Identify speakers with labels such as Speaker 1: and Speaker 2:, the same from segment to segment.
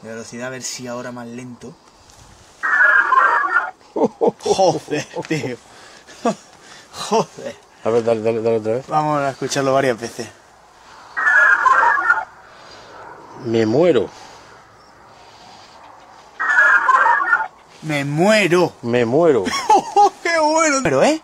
Speaker 1: de velocidad, a ver si ahora más lento. Joder, tío. Joder.
Speaker 2: A ver, dale otra vez.
Speaker 1: Vamos a escucharlo varias veces.
Speaker 2: Me muero.
Speaker 1: Me muero.
Speaker 2: Me muero.
Speaker 1: ¡Qué bueno! Pero, ¿eh?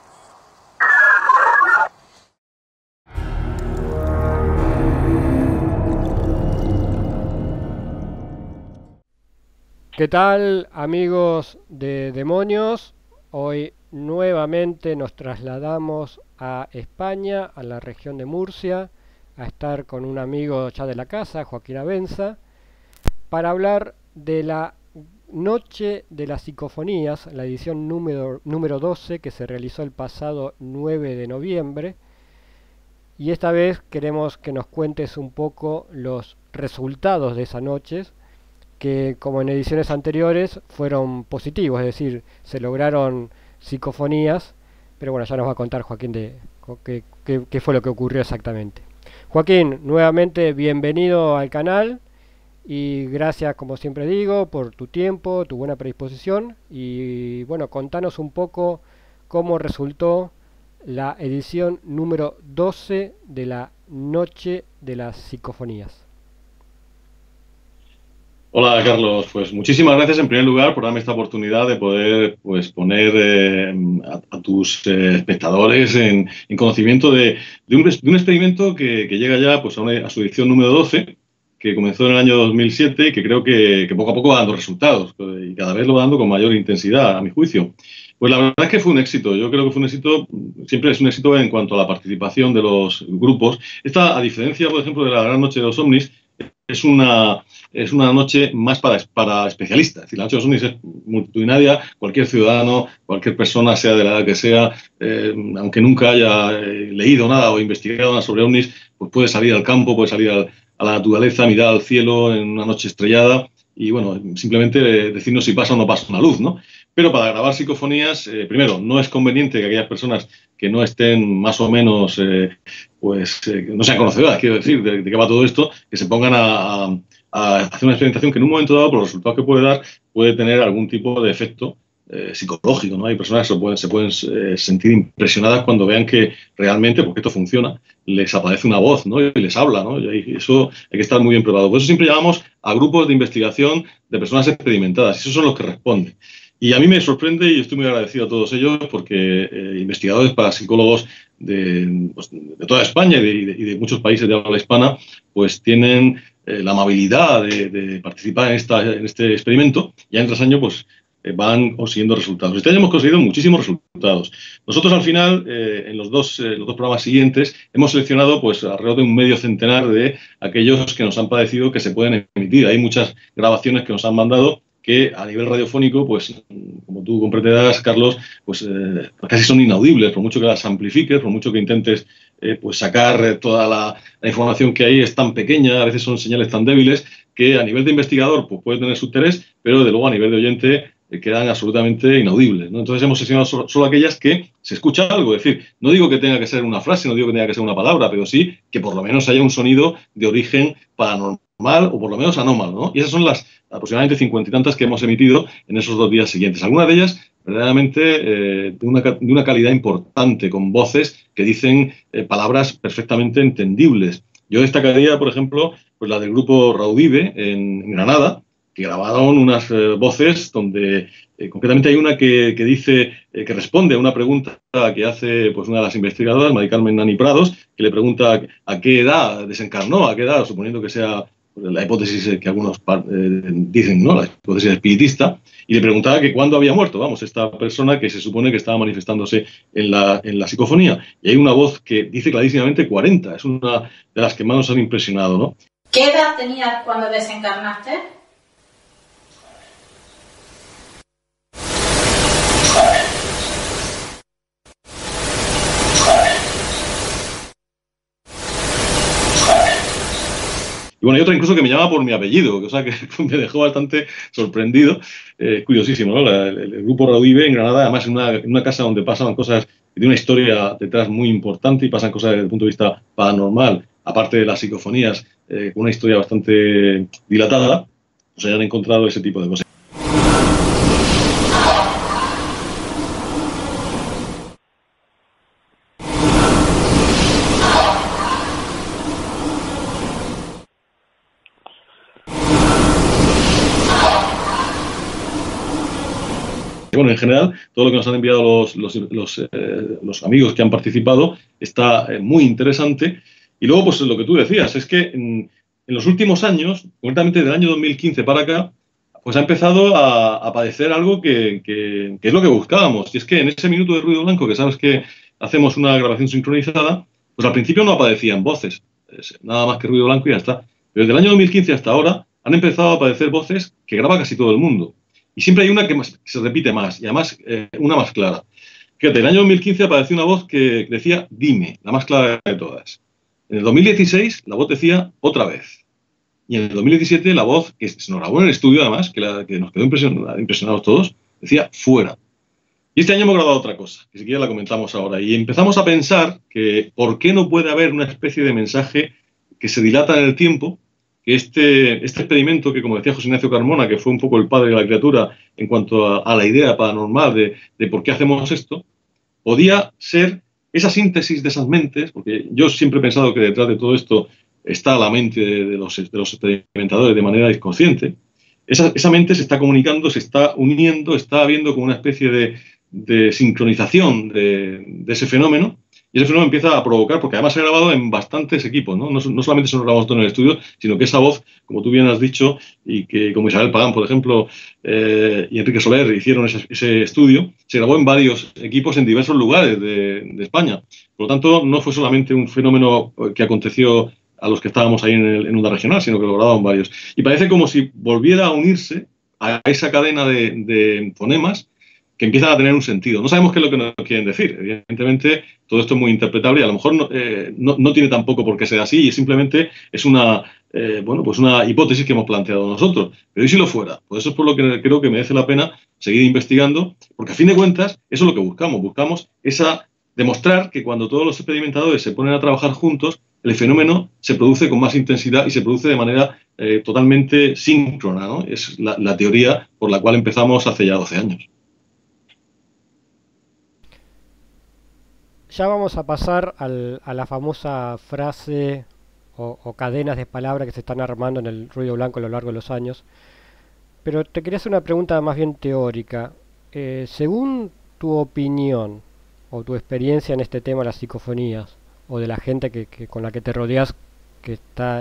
Speaker 3: ¿Qué tal, amigos de Demonios? Hoy nuevamente nos trasladamos a España, a la región de Murcia, a estar con un amigo ya de la casa, Joaquín Abenza, para hablar de la Noche de las Psicofonías, la edición número 12 que se realizó el pasado 9 de noviembre. Y esta vez queremos que nos cuentes un poco los resultados de esa noche, que como en ediciones anteriores fueron positivos, es decir, se lograron psicofonías, pero bueno, ya nos va a contar Joaquín de qué fue lo que ocurrió exactamente. Joaquín, nuevamente bienvenido al canal y gracias, como siempre digo, por tu tiempo, tu buena predisposición y bueno, contanos un poco cómo resultó la edición número 12 de la Noche de las Psicofonías.
Speaker 4: Hola Carlos, pues muchísimas gracias en primer lugar por darme esta oportunidad de poder pues poner a tus espectadores en conocimiento de un experimento que llega ya pues a su edición número 12, que comenzó en el año 2007 y que creo que poco a poco va dando resultados y cada vez lo va dando con mayor intensidad, a mi juicio. Pues la verdad es que fue un éxito. Yo creo que fue un éxito, siempre es un éxito en cuanto a la participación de los grupos. Esta, a diferencia, por ejemplo, de la Gran Noche de los Ovnis, es una noche más para especialistas. Es decir, la Noche de los Ovnis es multitudinaria, cualquier ciudadano, cualquier persona, sea de la edad que sea, aunque nunca haya leído nada o investigado nada sobre ovnis, pues puede salir al campo, puede salir a la naturaleza, mirar al cielo en una noche estrellada y, bueno, simplemente decirnos si pasa o no pasa una luz, ¿no? Pero para grabar psicofonías, primero, no es conveniente que aquellas personas que no estén más o menos, no sean conocedoras, quiero decir, de qué va todo esto, que se pongan a hacer una experimentación que en un momento dado, por los resultados que puede dar, puede tener algún tipo de efecto psicológico, ¿no? Hay personas que se pueden sentir impresionadas cuando vean que realmente, porque esto funciona, les aparece una voz, ¿no? Y les habla, ¿no? Y eso hay que estar muy bien preparado. Por eso siempre llamamos a grupos de investigación de personas experimentadas, y esos son los que responden. Y a mí me sorprende y estoy muy agradecido a todos ellos porque investigadores parapsicólogos de toda España y de muchos países de habla hispana pues tienen la amabilidad de participar en este experimento y año tras año pues van consiguiendo resultados. Este año hemos conseguido muchísimos resultados. Nosotros al final, en los dos programas siguientes, hemos seleccionado pues alrededor de un medio centenar de aquellos que nos han parecido que se pueden emitir. Hay muchas grabaciones que nos han mandado que a nivel radiofónico, pues como tú comprenderás, Carlos, pues casi son inaudibles, por mucho que las amplifiques, por mucho que intentes pues sacar toda la información que hay, es tan pequeña, a veces son señales tan débiles, que a nivel de investigador pues puede tener su interés, pero desde luego a nivel de oyente quedan absolutamente inaudibles, ¿no? Entonces hemos seleccionado solo aquellas que se escucha algo, es decir, no digo que tenga que ser una frase, no digo que tenga que ser una palabra, pero sí que por lo menos haya un sonido de origen paranormal o por lo menos anómalo, ¿no? Y esas son las aproximadamente 50 y tantas que hemos emitido en esos 2 días siguientes. Algunas de ellas verdaderamente de una calidad importante, con voces que dicen palabras perfectamente entendibles. Yo destacaría, por ejemplo, pues la del grupo Raudive en Granada, que grabaron unas voces donde concretamente hay una que dice, que responde a una pregunta que hace pues una de las investigadoras, Mari Carmen Nani Prados, que le pregunta a qué edad desencarnó, a qué edad, suponiendo que sea la hipótesis que algunos dicen, ¿no? La hipótesis espiritista, y le preguntaba que cuándo había muerto, vamos, esta persona que se supone que estaba manifestándose en la psicofonía. Y hay una voz que dice clarísimamente 40, es una de las que más nos han impresionado, ¿no?
Speaker 5: ¿Qué edad tenías cuando desencarnaste?
Speaker 4: Y bueno, hay otra incluso que me llama por mi apellido, o sea que me dejó bastante sorprendido. Curiosísimo, ¿no? El grupo Raudive en Granada, además en una casa donde pasaban cosas de una historia detrás muy importante y pasan cosas desde el punto de vista paranormal, aparte de las psicofonías, con una historia bastante dilatada. pues hayan encontrado ese tipo de cosas. Bueno, en general, todo lo que nos han enviado los amigos que han participado está muy interesante. Y luego, pues lo que tú decías, es que en los últimos años, concretamente del año 2015 para acá, pues ha empezado a padecer algo que es lo que buscábamos. Y es que en ese minuto de ruido blanco, que sabes que hacemos una grabación sincronizada, pues al principio no aparecían voces, nada más que ruido blanco y ya está. Pero desde el año 2015 hasta ahora han empezado a aparecer voces que graba casi todo el mundo. Y siempre hay una que se repite más, y además una más clara. Fíjate, en el año 2015 apareció una voz que decía dime, la más clara de todas. En el 2016 la voz decía otra vez. Y en el 2017 la voz, que se nos grabó en el estudio además, que nos quedó impresionados todos, decía fuera. Y este año hemos grabado otra cosa, que si quieres la comentamos ahora. Y empezamos a pensar que por qué no puede haber una especie de mensaje que se dilata en el tiempo. Este experimento que, como decía José Ignacio Carmona, que fue un poco el padre de la criatura en cuanto a la idea paranormal de por qué hacemos esto, podía ser esa síntesis de esas mentes, porque yo siempre he pensado que detrás de todo esto está la mente de los experimentadores de manera inconsciente. Esa mente se está comunicando, se está uniendo, está habiendo como una especie de sincronización de ese fenómeno. Y ese fenómeno empieza a provocar, porque además se ha grabado en bastantes equipos, ¿no? No solamente se nos grabamos todo en el estudio, sino que esa voz, como tú bien has dicho, y que como Isabel Pagán, por ejemplo, y Enrique Soler hicieron ese estudio, se grabó en varios equipos en diversos lugares de España. Por lo tanto, no fue solamente un fenómeno que aconteció a los que estábamos ahí en Onda Regional, sino que lo grababan varios. Y parece como si volviera a unirse a esa cadena de fonemas que empiezan a tener un sentido. No sabemos qué es lo que nos quieren decir. Evidentemente, todo esto es muy interpretable y a lo mejor no tiene tampoco por qué ser así y simplemente es una hipótesis que hemos planteado nosotros. Pero ¿y si lo fuera? Pues eso es por lo que creo que merece la pena seguir investigando, porque a fin de cuentas, eso es lo que buscamos. Buscamos demostrar que cuando todos los experimentadores se ponen a trabajar juntos, el fenómeno se produce con más intensidad y se produce de manera totalmente síncrona, ¿no? Es la teoría por la cual empezamos hace ya 12 años.
Speaker 3: Ya vamos a pasar a la famosa frase o cadenas de palabras que se están armando en el ruido blanco a lo largo de los años. Pero te quería hacer una pregunta más bien teórica. Según tu opinión o tu experiencia en este tema de las psicofonías, o de la gente con la que te rodeas que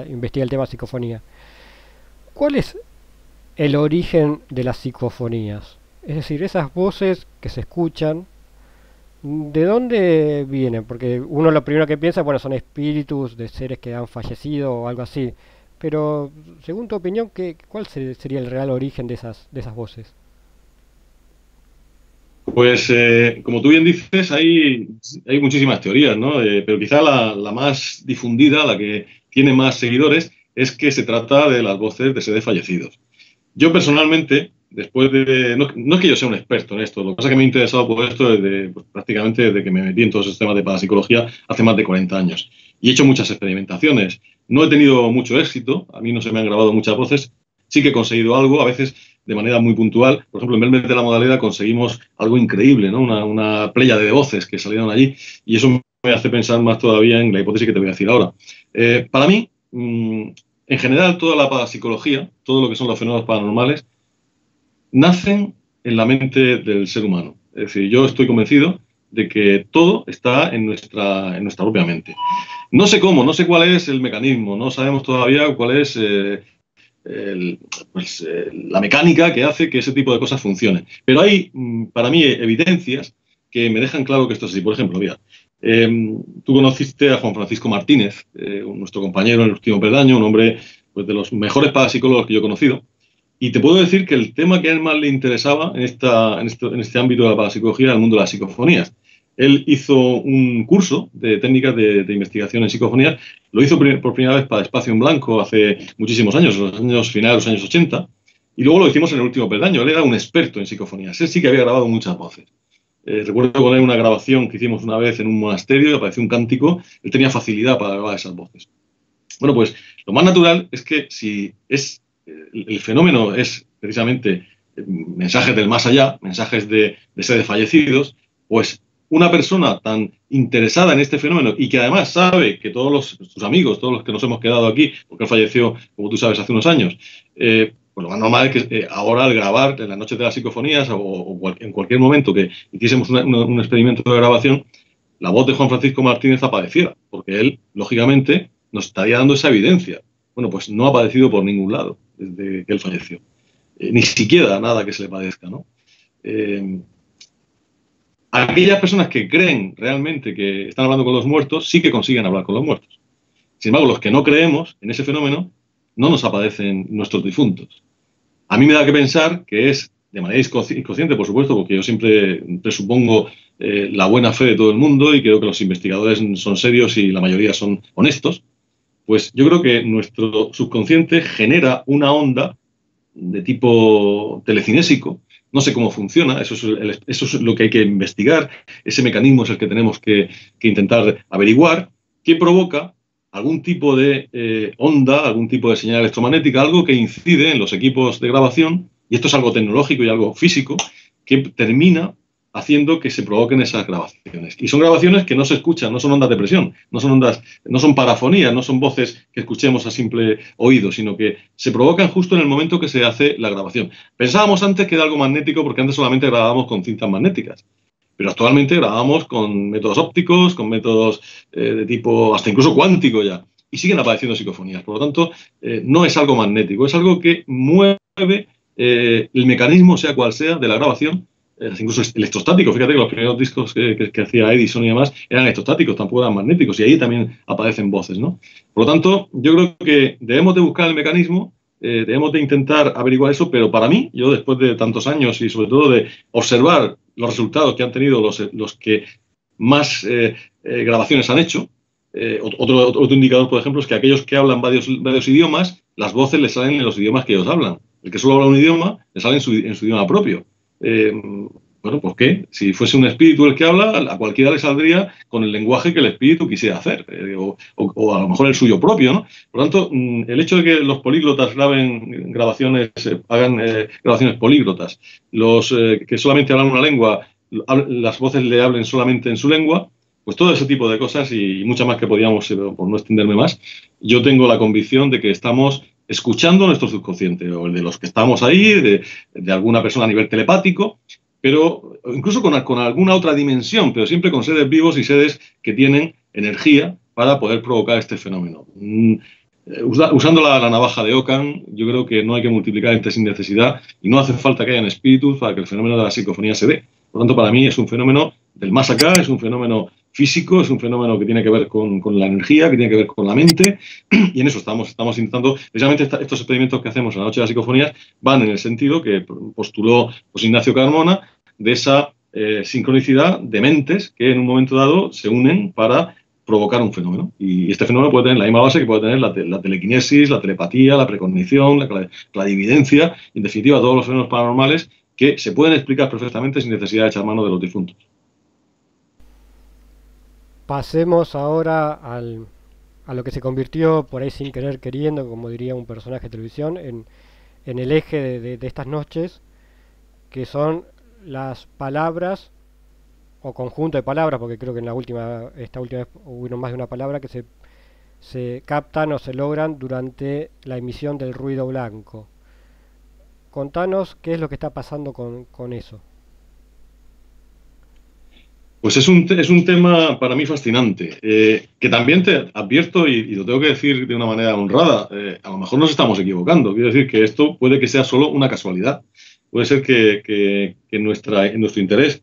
Speaker 3: investiga el tema de psicofonía, ¿cuál es el origen de las psicofonías? Es decir, esas voces que se escuchan, ¿de dónde vienen? Porque uno lo primero que piensa, bueno, son espíritus de seres que han fallecido o algo así. Pero, según tu opinión, ¿cuál sería el real origen de esas voces?
Speaker 4: Pues, como tú bien dices, hay muchísimas teorías, ¿no? Pero quizá la más difundida, la que tiene más seguidores, es que se trata de las voces de seres fallecidos. Yo personalmente, después de... No es que yo sea un experto en esto, lo que pasa es que me he interesado por esto prácticamente desde que me metí en todos esos temas de parapsicología hace más de 40 años. Y he hecho muchas experimentaciones. No he tenido mucho éxito, a mí no se me han grabado muchas voces, sí que he conseguido algo, a veces de manera muy puntual. Por ejemplo, en Belmez de la Modalidad conseguimos algo increíble, ¿no? Una pléyade de voces que salieron allí y eso me hace pensar más todavía en la hipótesis que te voy a decir ahora. Para mí, en general, toda la parapsicología, todo lo que son los fenómenos paranormales, nacen en la mente del ser humano. Es decir, yo estoy convencido de que todo está en nuestra propia mente. No sé cómo, no sé cuál es el mecanismo, no sabemos todavía cuál es la mecánica que hace que ese tipo de cosas funcionen. Pero hay, para mí, evidencias que me dejan claro que esto es así. Por ejemplo, mira, tú conociste a Juan Francisco Martínez, nuestro compañero en el último peldaño, un hombre pues, de los mejores parapsicólogos que yo he conocido. Y te puedo decir que el tema que a él más le interesaba en este ámbito de la parapsicología era el mundo de las psicofonías. Él hizo un curso de técnicas de investigación en psicofonías, lo hizo por primera vez para Espacio en Blanco hace muchísimos años, los años finales de los años 80, y luego lo hicimos en el último peldaño. Él era un experto en psicofonías, él sí que había grabado muchas voces. Recuerdo con él una grabación que hicimos una vez en un monasterio y apareció un cántico, él tenía facilidad para grabar esas voces. Bueno, pues lo más natural es que si es el fenómeno es precisamente mensajes del más allá, mensajes de seres fallecidos, pues una persona tan interesada en este fenómeno y que además sabe que todos sus amigos, todos los que nos hemos quedado aquí, porque él falleció, como tú sabes, hace unos años, pues lo más normal es que ahora al grabar en las noches de las psicofonías o en cualquier momento que hiciésemos un experimento de grabación, la voz de Juan Francisco Martínez apareciera, porque él, lógicamente, nos estaría dando esa evidencia. Bueno, pues no ha aparecido por ningún lado desde que él falleció. Ni siquiera nada que se le padezca, ¿no? Aquellas personas que creen realmente que están hablando con los muertos, sí que consiguen hablar con los muertos. Sin embargo, los que no creemos en ese fenómeno, no nos aparecen nuestros difuntos. A mí me da que pensar que es de manera inconsciente, por supuesto, porque yo siempre presupongo la buena fe de todo el mundo y creo que los investigadores son serios y la mayoría son honestos, pues yo creo que nuestro subconsciente genera una onda de tipo telecinésico. No sé cómo funciona, eso es lo que hay que investigar, ese mecanismo es el que tenemos que intentar averiguar, que provoca algún tipo de onda, algún tipo de señal electromagnética, algo que incide en los equipos de grabación, y esto es algo tecnológico y algo físico, que termina haciendo que se provoquen esas grabaciones. Y son grabaciones que no se escuchan, no son ondas de presión, no son parafonías, no son voces que escuchemos a simple oído, sino que se provocan justo en el momento que se hace la grabación. Pensábamos antes que era algo magnético porque antes solamente grabábamos con cintas magnéticas, pero actualmente grabamos con métodos ópticos, con métodos de tipo hasta incluso cuántico ya, y siguen apareciendo psicofonías. Por lo tanto, no es algo magnético, es algo que mueve el mecanismo, sea cual sea, de la grabación, incluso electrostático. Fíjate que los primeros discos que hacía Edison y demás eran electrostáticos, tampoco eran magnéticos, y ahí también aparecen voces, ¿no? Por lo tanto, yo creo que debemos de buscar el mecanismo, debemos de intentar averiguar eso, pero para mí, yo después de tantos años y sobre todo de observar los resultados que han tenido los que más grabaciones han hecho, otro indicador, por ejemplo, es que aquellos que hablan varios idiomas, las voces les salen en los idiomas que ellos hablan. El que solo habla un idioma, le sale en su idioma propio. Bueno, ¿por qué? Si fuese un espíritu el que habla, a cualquiera le saldría con el lenguaje que el espíritu quisiera hacer, o a lo mejor el suyo propio, ¿no? Por lo tanto, el hecho de que los políglotas hagan grabaciones políglotas, los que solamente hablan una lengua, las voces le hablen solamente en su lengua, pues todo ese tipo de cosas y muchas más que podíamos, por no extenderme más, yo tengo la convicción de que estamos escuchando nuestro subconsciente, o el de los que estamos ahí, de alguna persona a nivel telepático, pero incluso con alguna otra dimensión, pero siempre con seres vivos y seres que tienen energía para poder provocar este fenómeno. Usando la navaja de Ockham, yo creo que no hay que multiplicar entre sin necesidad y no hace falta que hayan espíritus para que el fenómeno de la psicofonía se dé. Por lo tanto, para mí es un fenómeno del más acá, es un fenómeno físico, es un fenómeno que tiene que ver con la energía, que tiene que ver con la mente, y en eso estamos intentando, precisamente estos experimentos que hacemos en la noche de las psicofonías van en el sentido que postuló pues, Ignacio Carmona, de esa sincronicidad de mentes que en un momento dado se unen para provocar un fenómeno. Y este fenómeno puede tener la misma base que puede tener la telequinesis, la telepatía, la precognición, la clarividencia, en definitiva todos los fenómenos paranormales que se pueden explicar perfectamente sin necesidad de echar mano de los difuntos.
Speaker 3: Pasemos ahora a lo que se convirtió, por ahí sin querer queriendo, como diría un personaje de televisión, en el eje de estas noches, que son las palabras, o conjunto de palabras, porque creo que en esta última vez hubo más de una palabra que se captan o se logran durante la emisión del ruido blanco. Contanos qué es lo que está pasando con eso.
Speaker 4: Pues es un tema para mí fascinante, que también te advierto, y lo tengo que decir de una manera honrada, a lo mejor nos estamos equivocando. Quiero decir que esto puede que sea solo una casualidad. Puede ser que en nuestro interés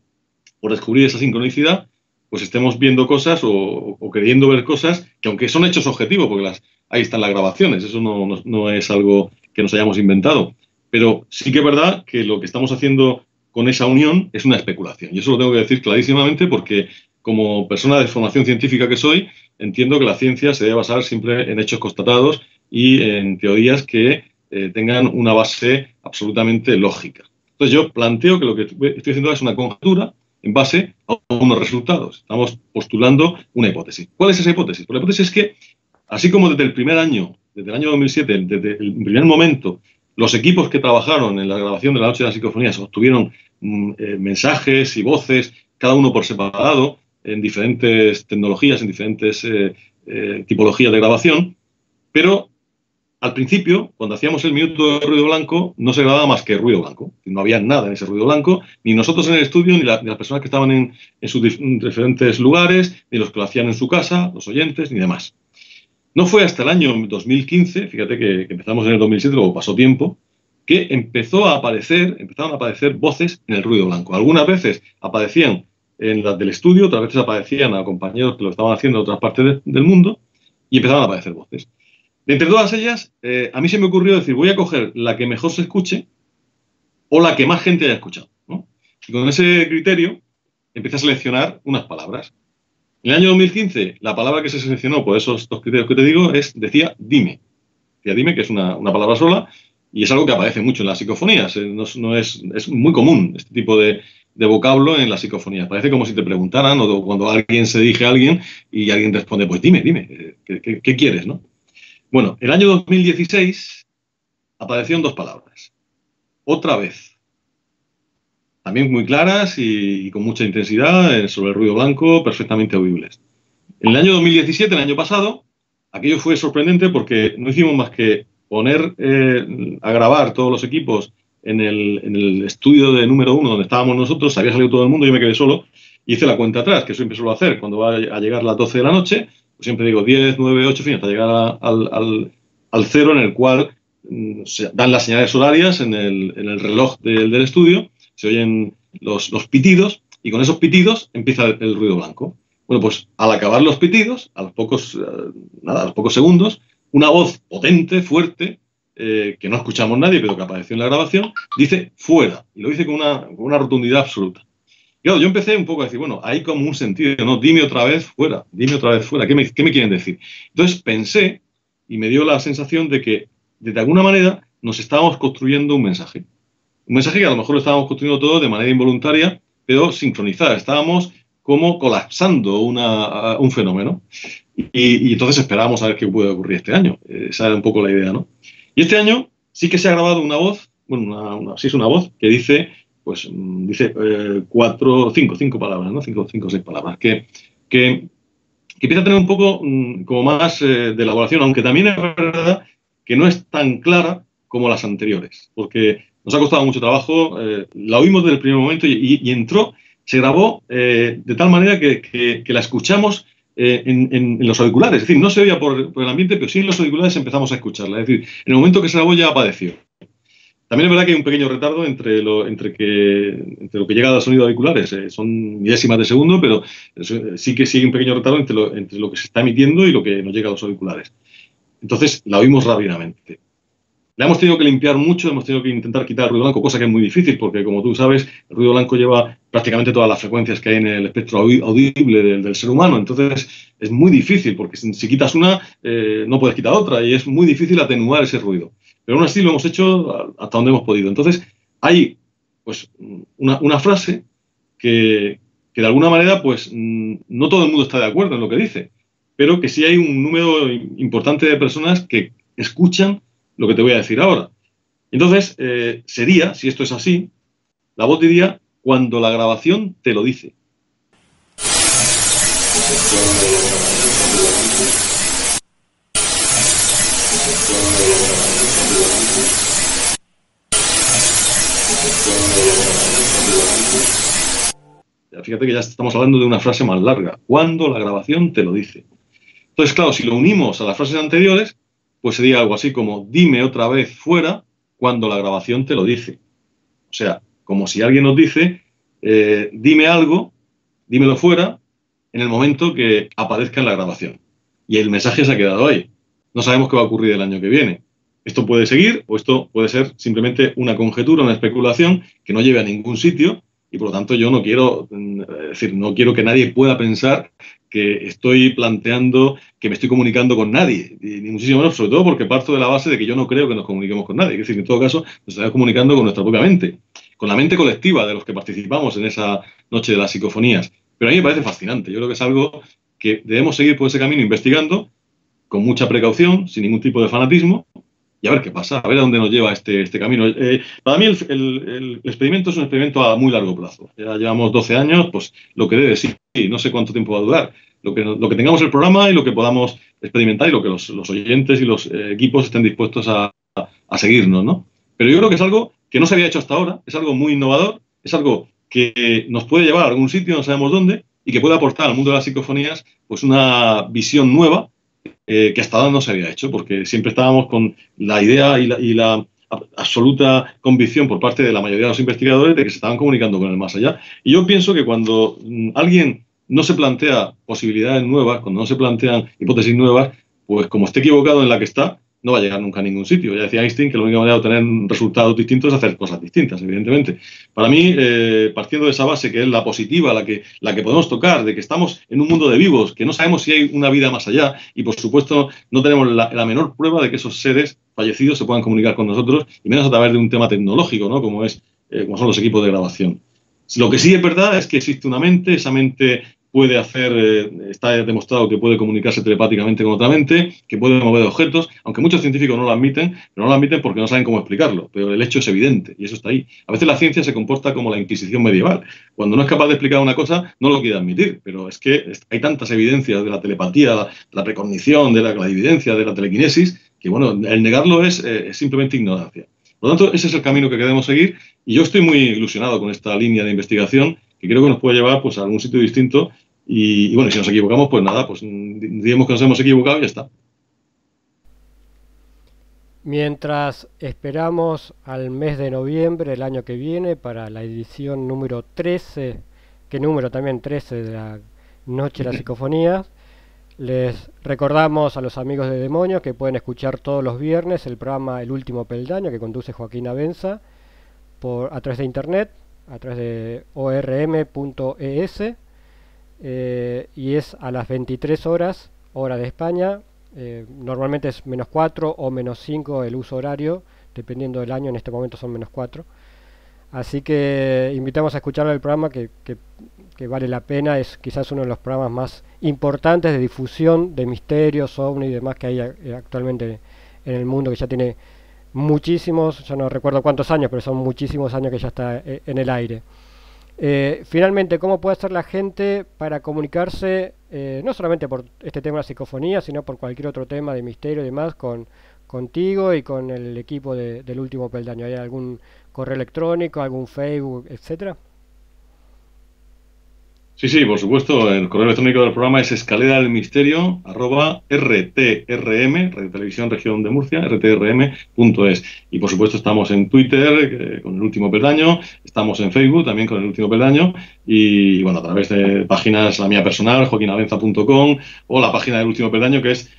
Speaker 4: por descubrir esa sincronicidad, pues estemos viendo cosas o queriendo ver cosas que, aunque son hechos objetivos, porque ahí están las grabaciones, eso no es algo que nos hayamos inventado, pero sí que es verdad que lo que estamos haciendo con esa unión es una especulación. Y eso lo tengo que decir clarísimamente porque, como persona de formación científica que soy, entiendo que la ciencia se debe basar siempre en hechos constatados y en teorías que tengan una base absolutamente lógica. Entonces yo planteo que lo que estoy haciendo es una conjetura en base a unos resultados. Estamos postulando una hipótesis. ¿Cuál es esa hipótesis? Pues la hipótesis es que, así como desde el año 2007, desde el primer momento Los equipos que trabajaron en la grabación de la Noche de las Psicofonías obtuvieron mensajes y voces, cada uno por separado, en diferentes tecnologías, en diferentes tipologías de grabación, pero al principio, cuando hacíamos el minuto de ruido blanco, no se grababa más que ruido blanco. No había nada en ese ruido blanco, ni nosotros en el estudio, ni las personas que estaban en sus diferentes lugares, ni los que lo hacían en su casa, los oyentes, ni demás. No fue hasta el año 2015, fíjate que empezamos en el 2007, luego pasó tiempo, que empezaron a aparecer voces en el ruido blanco. Algunas veces aparecían en las del estudio, otras veces aparecían a compañeros que lo estaban haciendo en otras partes del mundo, y empezaron a aparecer voces. De entre todas ellas, a mí se me ocurrió decir, voy a coger la que mejor se escuche o la que más gente haya escuchado, ¿no? Y con ese criterio empecé a seleccionar unas palabras. En el año 2015, la palabra que se seleccionó por esos dos criterios que te digo decía dime. Decía dime, que es una palabra sola, y es algo que aparece mucho en las psicofonías. Es muy común este tipo de vocablo en las psicofonías. Parece como si te preguntaran, o cuando alguien se dirige a alguien y alguien responde, pues dime, ¿qué quieres, no? Bueno, el año 2016 aparecieron dos palabras. Otra vez. También muy claras y con mucha intensidad sobre el ruido blanco, perfectamente audibles. En el año 2017, el año pasado, aquello fue sorprendente porque no hicimos más que poner a grabar todos los equipos en el estudio de número 1 donde estábamos nosotros. Había salido todo el mundo, yo me quedé solo. Hice la cuenta atrás, que siempre suelo hacer cuando va a llegar las 12 de la noche. Pues siempre digo 10, 9, 8, fin, hasta llegar al cero en el cual se dan las señales horarias en el reloj del estudio, se oyen los pitidos y con esos pitidos empieza el ruido blanco. Bueno, pues al acabar los pitidos, a los pocos segundos, una voz potente, fuerte, que no escuchamos nadie, pero que apareció en la grabación, dice fuera, y lo dice con una rotundidad absoluta. Y claro, yo empecé un poco a decir, bueno, hay como un sentido, ¿no? Dime otra vez fuera, ¿qué me quieren decir? Entonces pensé, y me dio la sensación de que, de alguna manera, nos estábamos construyendo un mensaje. Un mensaje que a lo mejor lo estábamos construyendo todo de manera involuntaria, pero sincronizada. Estábamos como colapsando un fenómeno. Y entonces esperábamos a ver qué puede ocurrir este año. Esa era un poco la idea, ¿no? Y este año sí que se ha grabado una voz, bueno, sí es una voz que dice... pues dice cinco palabras, ¿no? Cinco o seis palabras, que empieza a tener un poco como más de elaboración, aunque también es verdad que no es tan clara como las anteriores, porque nos ha costado mucho trabajo, la oímos desde el primer momento y entró, se grabó de tal manera que la escuchamos en los auriculares, es decir, no se oía por el ambiente, pero sí en los auriculares empezamos a escucharla, es decir, en el momento que se grabó ya apareció. También es verdad que hay un pequeño retardo entre lo que llega al sonido de auriculares. Son milésimas de segundo, pero sí que sigue un pequeño retardo entre lo que se está emitiendo y lo que nos llega a los auriculares. Entonces, la oímos rápidamente. La hemos tenido que limpiar mucho, hemos tenido que intentar quitar el ruido blanco, cosa que es muy difícil, porque como tú sabes, el ruido blanco lleva prácticamente todas las frecuencias que hay en el espectro audible del ser humano. Entonces, es muy difícil, porque si quitas una, no puedes quitar otra, y es muy difícil atenuar ese ruido. Pero aún así lo hemos hecho hasta donde hemos podido. Entonces, hay pues una frase que de alguna manera pues no todo el mundo está de acuerdo en lo que dice, pero que sí hay un número importante de personas que escuchan lo que te voy a decir ahora. Entonces, sería, si esto es así, la voz diría, cuando la grabación te lo dice. Fíjate que ya estamos hablando de una frase más larga. Cuando la grabación te lo dice. Entonces, claro, si lo unimos a las frases anteriores, pues sería algo así como dime otra vez fuera cuando la grabación te lo dice. O sea, como si alguien nos dice dime algo, dímelo fuera en el momento que aparezca en la grabación. Y el mensaje se ha quedado ahí. No sabemos qué va a ocurrir el año que viene. Esto puede seguir o esto puede ser simplemente una conjetura, una especulación que no lleve a ningún sitio y por lo tanto yo no quiero que nadie pueda pensar que estoy planteando que me estoy comunicando con nadie, ni muchísimo menos, sobre todo porque parto de la base de que yo no creo que nos comuniquemos con nadie. Es decir, en todo caso, nos estamos comunicando con nuestra propia mente, con la mente colectiva de los que participamos en esa noche de las psicofonías. Pero a mí me parece fascinante. Yo creo que es algo que debemos seguir por ese camino investigando con mucha precaución, sin ningún tipo de fanatismo, y a ver qué pasa, a ver a dónde nos lleva este camino. Para mí el experimento es un experimento a muy largo plazo. Ya llevamos 12 años, pues lo que debe sí, no sé cuánto tiempo va a durar. Lo que tengamos el programa y lo que podamos experimentar y lo que los oyentes y los equipos estén dispuestos a seguirnos, ¿no? Pero yo creo que es algo que no se había hecho hasta ahora, es algo muy innovador, es algo que nos puede llevar a algún sitio, no sabemos dónde, y que puede aportar al mundo de las psicofonías pues una visión nueva que hasta ahora no se había hecho, porque siempre estábamos con la idea y la absoluta convicción por parte de la mayoría de los investigadores de que se estaban comunicando con el más allá. Y yo pienso que cuando alguien no se plantea posibilidades nuevas, cuando no se plantean hipótesis nuevas, pues como esté equivocado en la que está, no va a llegar nunca a ningún sitio. Ya decía Einstein que la única manera de obtener resultados distintos es hacer cosas distintas, evidentemente. Para mí, partiendo de esa base que es la positiva, la que podemos tocar, de que estamos en un mundo de vivos, que no sabemos si hay una vida más allá y, por supuesto, no tenemos la menor prueba de que esos seres fallecidos se puedan comunicar con nosotros, y menos a través de un tema tecnológico, ¿no? Como son los equipos de grabación. Lo que sí es verdad es que existe una mente, esa mente puede está demostrado que puede comunicarse telepáticamente con otra mente, que puede mover objetos, aunque muchos científicos no lo admiten, pero no lo admiten porque no saben cómo explicarlo, pero el hecho es evidente y eso está ahí. A veces la ciencia se comporta como la Inquisición medieval. Cuando no es capaz de explicar una cosa, no lo quiere admitir, pero es que hay tantas evidencias de la telepatía, de la precognición, de la clarividencia, de la telequinesis, que bueno, el negarlo es simplemente ignorancia. Por lo tanto, ese es el camino que queremos seguir y yo estoy muy ilusionado con esta línea de investigación que creo que nos puede llevar pues, a algún sitio distinto. Y bueno, si nos equivocamos, pues nada, pues digamos que nos hemos equivocado y ya está.
Speaker 3: Mientras esperamos al mes de noviembre del año que viene para la edición número 13, que número también 13 de la Noche de las Psicofonías, les recordamos a los amigos de Demonios que pueden escuchar todos los viernes el programa El Último Peldaño que conduce Joaquín Abenza a través de internet, a través de orm.es. Y es a las 23 horas, hora de España. Normalmente es -4 o -5 el uso horario, dependiendo del año. En este momento son -4. Así que invitamos a escuchar el programa que vale la pena. Es quizás uno de los programas más importantes de difusión de misterios, ovni y demás que hay actualmente en el mundo, que ya tiene muchísimos, ya no recuerdo cuántos años, pero son muchísimos años que ya está en el aire. Finalmente, ¿cómo puede hacer la gente para comunicarse, no solamente por este tema de la psicofonía, sino por cualquier otro tema de misterio y demás, contigo y con el equipo del Último Peldaño? ¿Hay algún correo electrónico, algún Facebook, etcétera?
Speaker 4: Sí, por supuesto. El correo electrónico del programa es escaleradelmisterio@rtrm, Radio Televisión Región de Murcia, rtrm.es. Y por supuesto estamos en Twitter con El Último Peldaño, estamos en Facebook también con El Último Peldaño y bueno, a través de páginas, la mía personal, joaquinabenza.com, o la página del Último Peldaño que es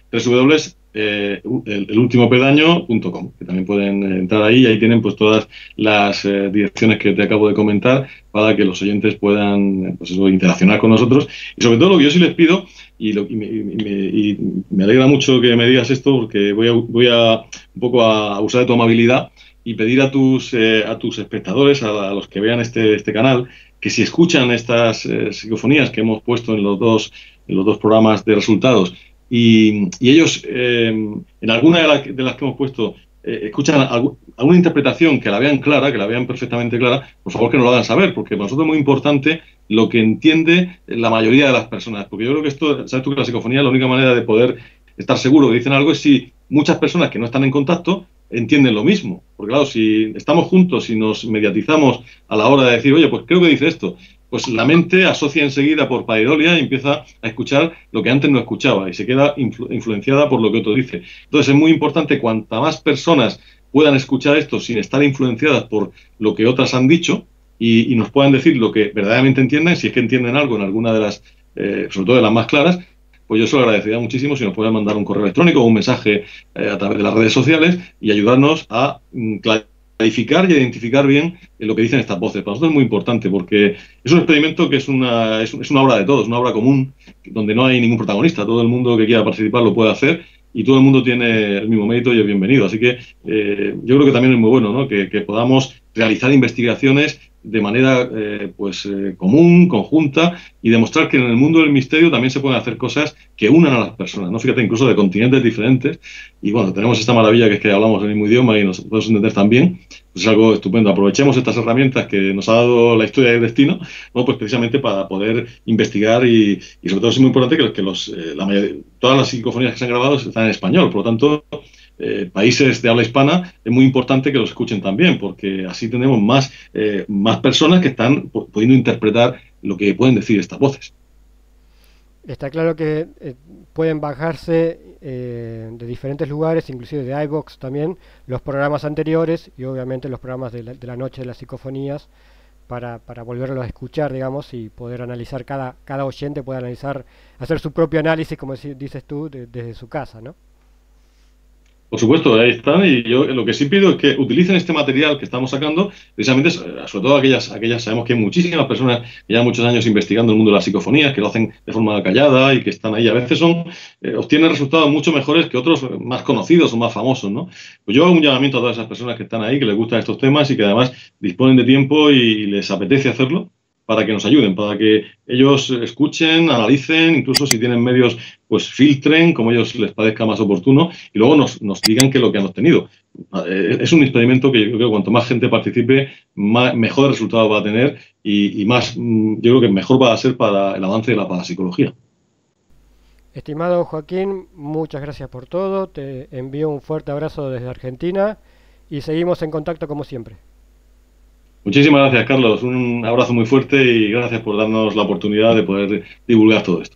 Speaker 4: elultimopeldaño.com, que también pueden entrar ahí y ahí tienen pues todas las direcciones que te acabo de comentar para que los oyentes puedan pues eso, interaccionar con nosotros. Y sobre todo lo que yo sí les pido, y me alegra mucho que me digas esto porque voy a un poco a usar de tu amabilidad y pedir a tus espectadores, a los que vean este canal, que si escuchan estas psicofonías que hemos puesto en los dos programas de resultados, y ellos, en alguna de las que hemos puesto, escuchan alguna interpretación que la vean clara, que la vean perfectamente clara, por favor que nos lo hagan saber, porque para nosotros es muy importante lo que entiende la mayoría de las personas. Porque yo creo que esto, sabes tú que la psicofonía, la única manera de poder estar seguro que dicen algo es si muchas personas que no están en contacto entienden lo mismo. Porque claro, si estamos juntos y nos mediatizamos a la hora de decir, oye, pues creo que dice esto, pues la mente asocia enseguida por pareidolia y empieza a escuchar lo que antes no escuchaba y se queda influenciada por lo que otro dice. Entonces es muy importante, cuanta más personas puedan escuchar esto sin estar influenciadas por lo que otras han dicho y nos puedan decir lo que verdaderamente entienden, si es que entienden algo en alguna de las, sobre todo de las más claras, pues yo se lo agradecería muchísimo si nos pueden mandar un correo electrónico o un mensaje a través de las redes sociales y ayudarnos a clarificar y identificar bien lo que dicen estas voces. Para nosotros es muy importante porque es un experimento que es una obra de todos, una obra común, donde no hay ningún protagonista. Todo el mundo que quiera participar lo puede hacer y todo el mundo tiene el mismo mérito y es bienvenido. Así que yo creo que también es muy bueno, ¿no? que podamos realizar investigaciones de manera común, conjunta, y demostrar que en el mundo del misterio también se pueden hacer cosas que unan a las personas, ¿no? Fíjate, incluso de continentes diferentes, y bueno, tenemos esta maravilla que es que hablamos el mismo idioma y nos podemos entender también, pues es algo estupendo. Aprovechemos estas herramientas que nos ha dado la historia y el destino, ¿no? Pues precisamente para poder investigar y sobre todo es muy importante que todas las psicofonías que se han grabado están en español, por lo tanto países de habla hispana es muy importante que lo escuchen también, porque así tenemos más personas que están pudiendo interpretar lo que pueden decir estas voces.
Speaker 3: Está claro que pueden bajarse de diferentes lugares, inclusive de iVoox también, los programas anteriores y obviamente los programas de la noche de las psicofonías para volverlos a escuchar, digamos, y poder analizar, cada oyente puede analizar, hacer su propio análisis, como dices tú, desde su casa, ¿no?
Speaker 4: Por supuesto, ahí están, y yo lo que sí pido es que utilicen este material que estamos sacando, precisamente, sobre todo aquellas sabemos que hay muchísimas personas que llevan muchos años investigando el mundo de las psicofonías, que lo hacen de forma callada y que están ahí. A veces obtienen resultados mucho mejores que otros más conocidos o más famosos, ¿no? Pues yo hago un llamamiento a todas esas personas que están ahí, que les gustan estos temas y que además disponen de tiempo y les apetece hacerlo, para que nos ayuden, para que ellos escuchen, analicen, incluso si tienen medios, pues filtren como ellos les parezca más oportuno y luego nos digan qué es lo que han obtenido. Es un experimento que yo creo que cuanto más gente participe, mejor resultado va a tener y más, yo creo que mejor va a ser para el avance de la parapsicología.
Speaker 3: Estimado Joaquín, muchas gracias por todo, te envío un fuerte abrazo desde Argentina y seguimos en contacto como siempre.
Speaker 4: Muchísimas gracias, Carlos. Un abrazo muy fuerte y gracias por darnos la oportunidad de poder divulgar todo esto.